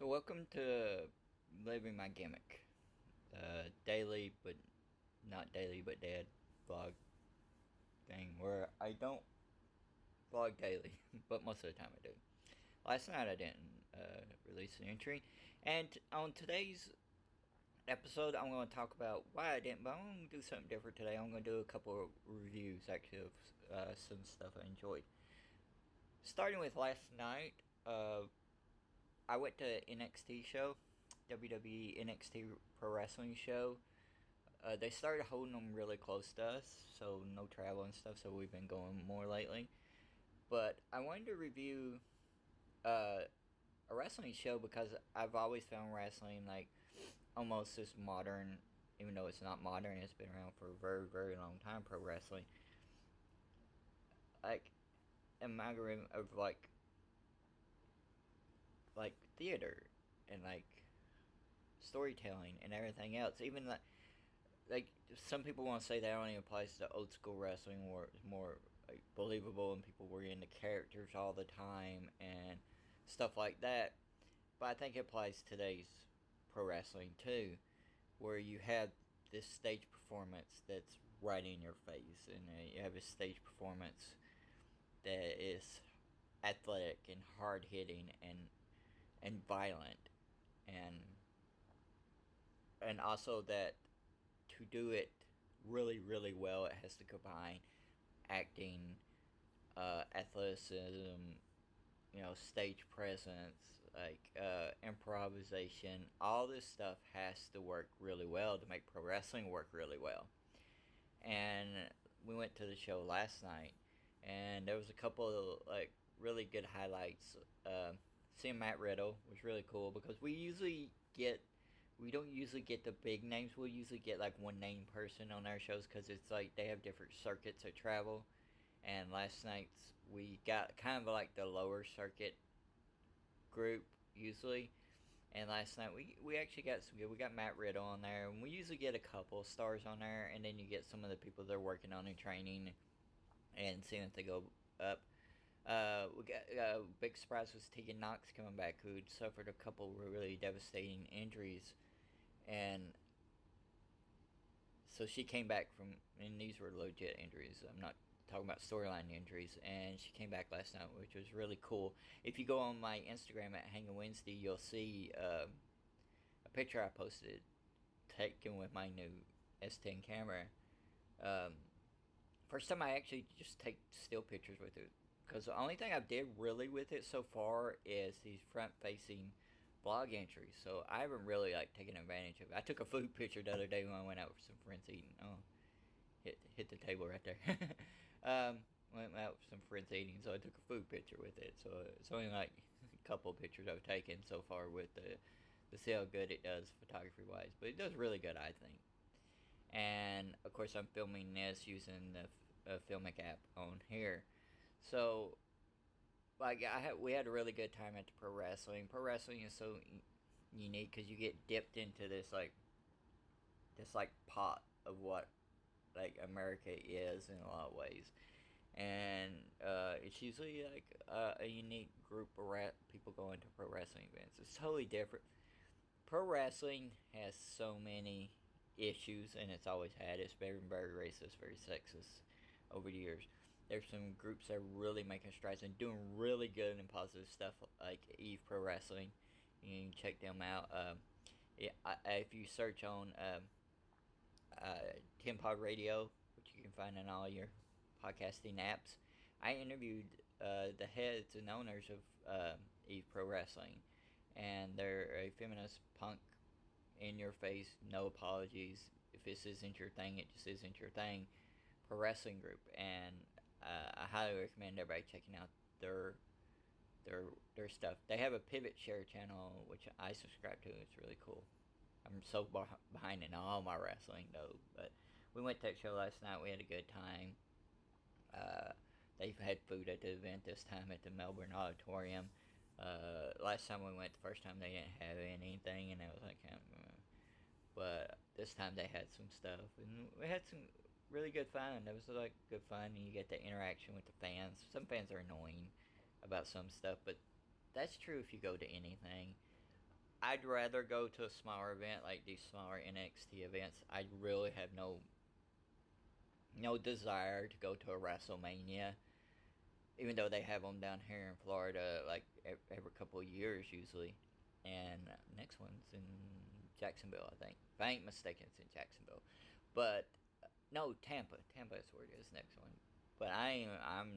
So welcome to Living My Gimmick, daily but not daily but dead vlog thing where I don't vlog daily, but most of the time I do. Last night I didn't release an entry, and on today's episode I'm going to talk about why I didn't, but I'm going to do something different today. I'm going to do a couple of reviews actually of some stuff I enjoyed. Starting with last night, I went to NXT show, WWE NXT Pro Wrestling show. They started holding them really close to us, so no travel and stuff. So we've been going more lately. But I wanted to review uh, a wrestling show because I've always found wrestling like almost as modern, even though it's not modern. It's been around for a very very long time. Pro wrestling, like amalgam of like theater and like storytelling and everything else. Even like some people want to say that only applies to old school wrestling where it's more like believable and people were into characters all the time and stuff like that. But I think it applies to today's pro wrestling too, where you have this stage performance that's right in your face, and you have a stage performance that is athletic and hard hitting and violent, and also that to do it really, really well, it has to combine acting, athleticism, stage presence, like improvisation. All this stuff has to work really well to make pro wrestling work really well. And we went to the show last night, and there was a couple of like really good highlights. Seeing Matt Riddle was really cool because we don't usually get the big names. We'll usually get like one name person on our shows because it's like they have different circuits of travel. And last night's we got kind of like the lower circuit group usually. And last night we actually got some good. We got Matt Riddle on there, and we usually get a couple stars on there, and then you get some of the people they're working on in training and seeing if they go up. We got big surprise was Tegan Knox coming back, who'd suffered a couple really devastating injuries, and so she came back from, and these were legit injuries. I'm not talking about storyline injuries, and she came back last night, which was really cool. If you go on my Instagram at Hanging Wednesday, you'll see a picture I posted taken with my new S10 camera. Um, First time I actually just take still pictures with it, because the only thing I did really with it so far is these front-facing blog entries. So I haven't really like taken advantage of it. I took a food picture the other day when I went out with some friends eating. Oh, hit the table right there. Went out with some friends eating, so I took a food picture with it. So it's only like a couple of pictures I've taken so far with the see how good it does photography wise, but it does really good, I think. And of course, I'm filming this using the Filmic app on here. So like we had a really good time at the pro wrestling. Pro wrestling is so unique because you get dipped into this like pot of what like America is in a lot of ways, and it's usually like a unique group of people going to pro wrestling events. It's totally different. Pro wrestling has so many issues, and it's always had. It's very very racist, very sexist over the years. There's some groups that are really making strides and doing really good and positive stuff, like Eve Pro Wrestling. You can check them out. Yeah, if you search on Tim Pod Radio, which you can find on all your podcasting apps, I interviewed the heads and owners of Eve Pro Wrestling, and they're a feminist punk, in your face, no apologies. If this isn't your thing, it just isn't your thing. Pro wrestling group, and I highly recommend everybody checking out their stuff. They have a Pivot Share channel which I subscribe to. It's really cool. I'm so behind in all my wrestling though, but we went to that show last night. We had a good time. Uh, they've had food at the event this time at the Melbourne Auditorium. Last time we went, the first time they didn't have anything, and it was like, but this time they had some stuff, and we had some really good fun. It was like good fun, and you get the interaction with the fans. Some fans are annoying about some stuff, but that's true if you go to anything. I'd rather go to a smaller event like these smaller NXT events. I really have no desire to go to a WrestleMania, even though they have them down here in Florida like every couple of years usually. And next one's in Jacksonville, I think. If I ain't mistaken, it's in Jacksonville. But no, Tampa. Tampa is where it is next one. But I'm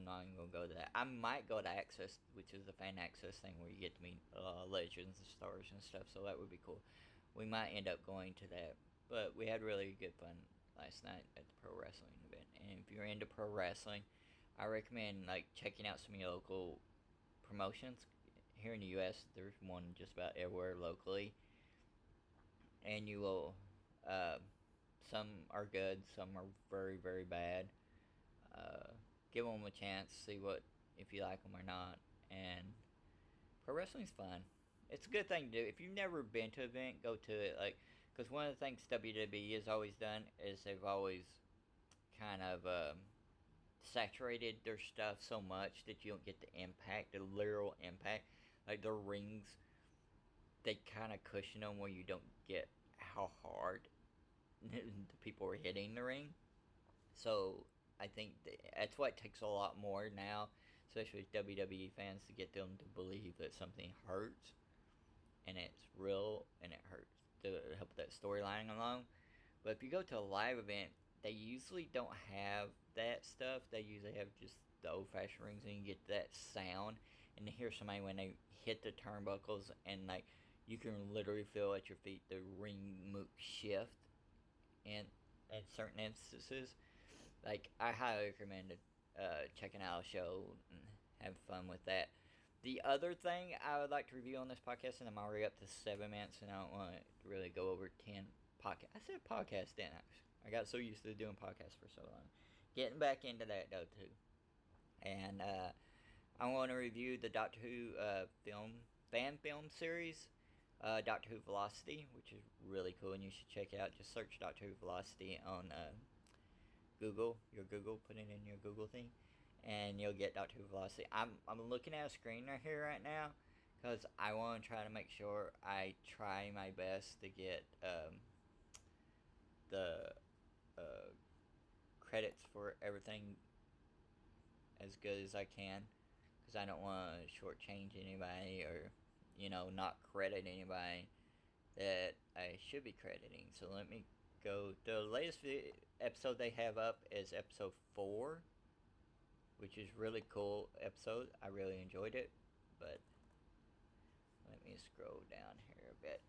not even gonna go to that. I might go to Access, which is the fan access thing where you get to meet legends and stars and stuff. So that would be cool. We might end up going to that. But we had really good fun last night at the pro wrestling event. And if you're into pro wrestling, I recommend like checking out some of your local promotions. Here in the U.S., there's one just about everywhere locally, and you will. Uh, some are good, some are very very bad. Uh, Give them a chance, see what if you like them or not. And pro wrestling's fun. It's a good thing to do. If you've never been to an event, go to it. Like, because one of the things WWE has always done is they've always kind of saturated their stuff so much that you don't get the impact, the literal impact. Like their rings, they kind of cushion them where you don't get how hard the people are hitting the ring. So I think that's why it takes a lot more now, especially with WWE fans, to get them to believe that something hurts and it's real and it hurts to help that storyline along. But if you go to a live event, they usually don't have that stuff. They usually have just the old fashioned rings, and you get that sound. And to hear somebody when they hit the turnbuckles, and like you can literally feel at your feet the ring move shift in certain instances. Like I highly recommend checking out a show and have fun with that. The other thing I would like to review on this podcast, and I'm already up to 7 minutes, and I don't want to really go over 10 podcast. I said podcast, didn't I? I got so used to doing podcasts for so long. Getting back into that though too, and I want to review the Doctor Who fan film series, Doctor Who Velocity, which is really cool, and you should check it out. Just search Doctor Who Velocity on Google. Your Google, put it in your Google thing, and you'll get Doctor Who Velocity. I'm looking at a screen right here right now because I want to try to make sure I try my best to get the uh, credits for everything as good as I can, because I don't want to shortchange anybody or not credit anybody that I should be crediting. So let me go. The latest episode they have up is episode 4, which is really cool episode. I really enjoyed it, but let me scroll down here a bit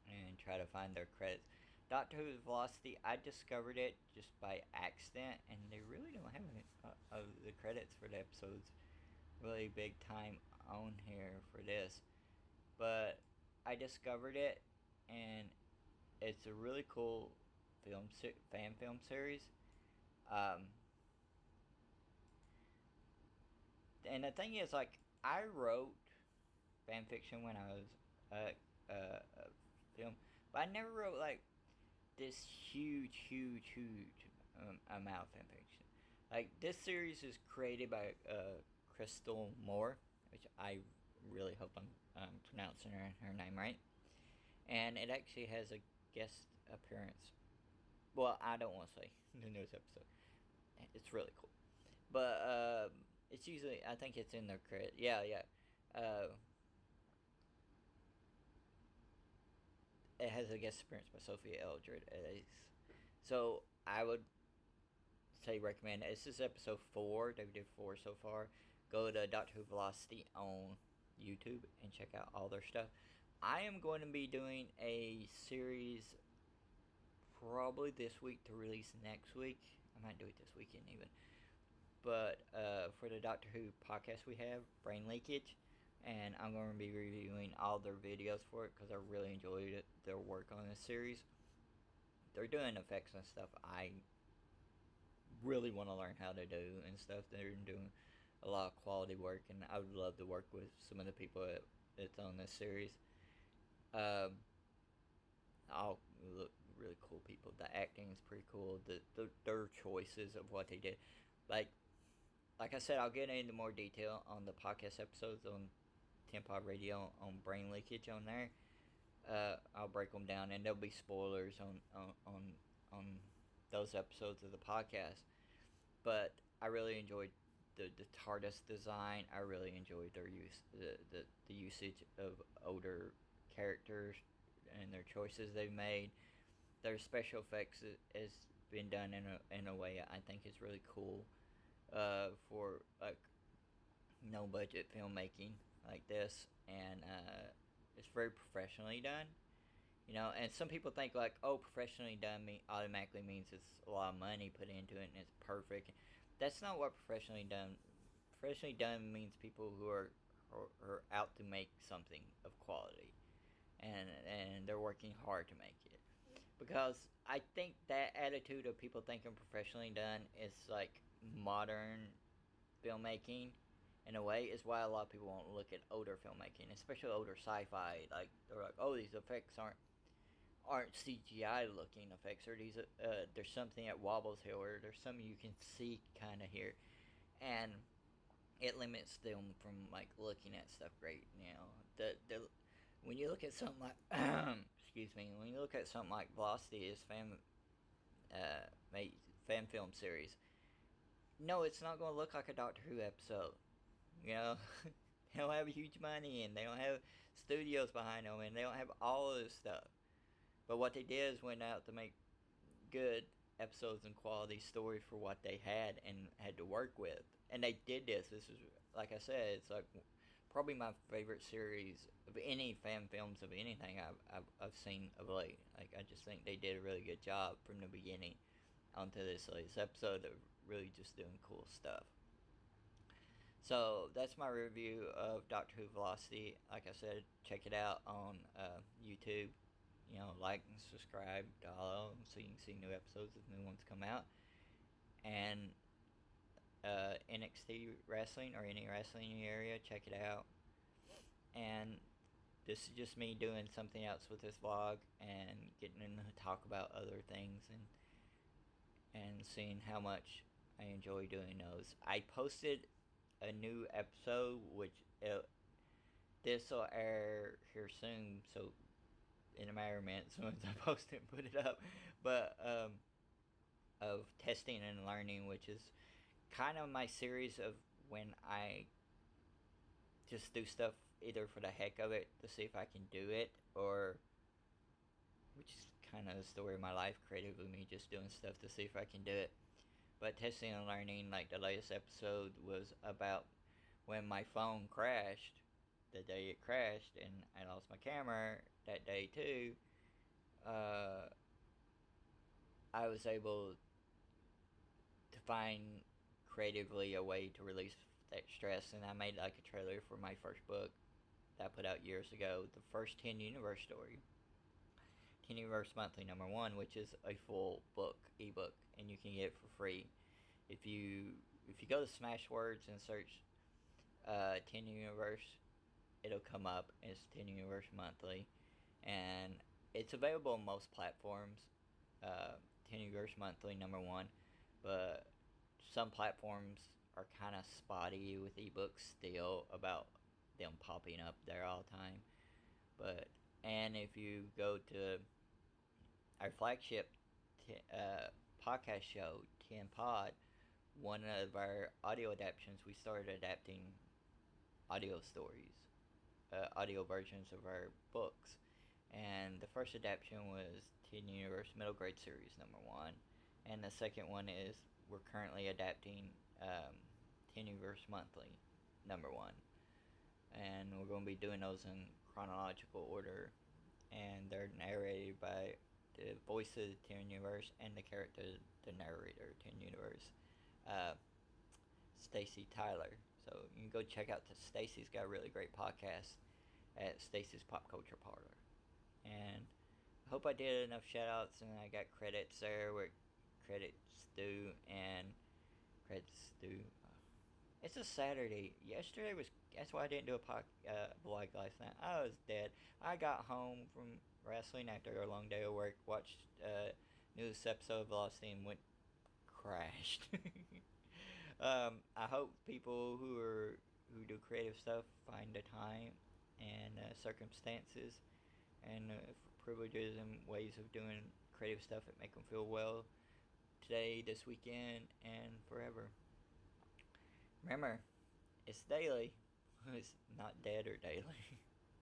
and try to find their credits. Doctor Who Velocity, I discovered it just by accident, and they really don't have any of the credits for the episodes really big time on here for this. But I discovered it, and it's a really cool fan film series. Um, and the thing is, like, I wrote fan fiction when I was a film, but I never wrote like this huge amount of fan fiction. Like this series is created by Crystal Moore, which I really hope I'm pronouncing her name right, and it actually has a guest appearance. Well, I don't want to say the newest episode. It's really cool, but it's usually I think it's in their credit. Yeah. Uh, it has a guest appearance by Sophia Eldred. So I would say recommend. This is episode 4. They did 4 so far. Go to Doctor Who Velocity on YouTube and check out all their stuff. I am going to be doing a series probably this week to release next week. I might do it this weekend even. But for the Doctor Who podcast we have, Brain Leakage, and I'm going to be reviewing all their videos for it because I really enjoyed their work on this series. They're doing effects and stuff I really want to learn how to do and stuff. They're doing a lot of quality work, and I would love to work with some of the people that's on this series. All look really cool people. The acting is pretty cool. Their choices of what they did, like like I said, I'll get into more detail on the podcast episodes on Tempod Radio on brain leakage on there. I'll break them down, and there'll be spoilers on those episodes of the podcast. But I really enjoyed the TARDIS design. I really enjoyed their the usage of older characters and their choices they've made. Their special effects has been done in a way I think is really cool for like no budget filmmaking like this, and it's very professionally done. You know, and some people think like, oh, professionally done automatically means it's a lot of money put into it and it's perfect. That's not what professionally done. Professionally done means people who are out to make something of quality, and they're working hard to make it. Because I think that attitude of people thinking professionally done is like modern filmmaking in a way is why a lot of people won't look at older filmmaking, especially older sci-fi. Like they're like, oh, these effects aren't CGI looking effects, or these there's something that wobbles here, or there's something you can see kind of here, and it limits them from like looking at stuff great. You know, the when you look at something like excuse me, when you look at something like Velocity, is made fan film series. No, it's not going to look like a Doctor Who episode. You know, they don't have huge money, and they don't have studios behind them, and they don't have all of this stuff. But what they did is went out to make good episodes and quality stories for what they had and had to work with. And they did this. This is, like I said, it's like probably my favorite series of any fan films of anything I've seen of late. Like, I just think they did a really good job from the beginning onto this latest episode of really just doing cool stuff. So that's my review of Doctor Who Velocity. Like I said, check it out on YouTube. You know, like and subscribe, follow, so you can see new episodes as new ones come out. And NXT wrestling or any wrestling in your area, check it out. And this is just me doing something else with this vlog and getting into talk about other things and seeing how much I enjoy doing those. I posted a new episode, which this will air here soon, so in a matter of minutes once I post it and put it up, but of testing and learning, which is kind of my series of when I just do stuff either for the heck of it to see if I can do it, or which is kind of the story of my life creatively, me just doing stuff to see if I can do it. But testing and learning, like the latest episode was about when my phone crashed, the day it crashed, and I lost my camera that day too. I was able to find creatively a way to release that stress, and I made like a trailer for my first book that I put out years ago, the first 10 Universe story. 10 Universe Monthly #1, which is a full book, ebook, and you can get it for free. If you go to Smashwords and search 10 Universe, it'll come up. It's 10 Universe Monthly, and it's available on most platforms. 10 Universe Monthly #1, but some platforms are kind of spotty with ebooks still about them popping up there all the time. And if you go to our flagship podcast show, 10 Pod, one of our audio adaptations, we started adapting audio stories, audio versions of our books. And the first adaptation was 10 Universe Middle Grade Series #1. And the second one is we're currently adapting 10 Universe Monthly #1. And we're going to be doing those in chronological order. And they're narrated by the voice of the 10 Universe and the character, the narrator, 10 Universe, Stacy Tyler. So you can go check out Stacy's got a really great podcast at Stacy's Pop Culture Parlor. And I hope I did enough shout outs and I got credits there where credits due and credits due. It's a Saturday. Yesterday was, that's why I didn't do a vlog last night. I was dead. I got home from wrestling after a long day of work, watched newest episode of Velocity and crashed. I hope people who do creative stuff find the time and circumstances and privileges and ways of doing creative stuff that make them feel well today, this weekend, and forever. Remember, it's daily. It's not dead or daily.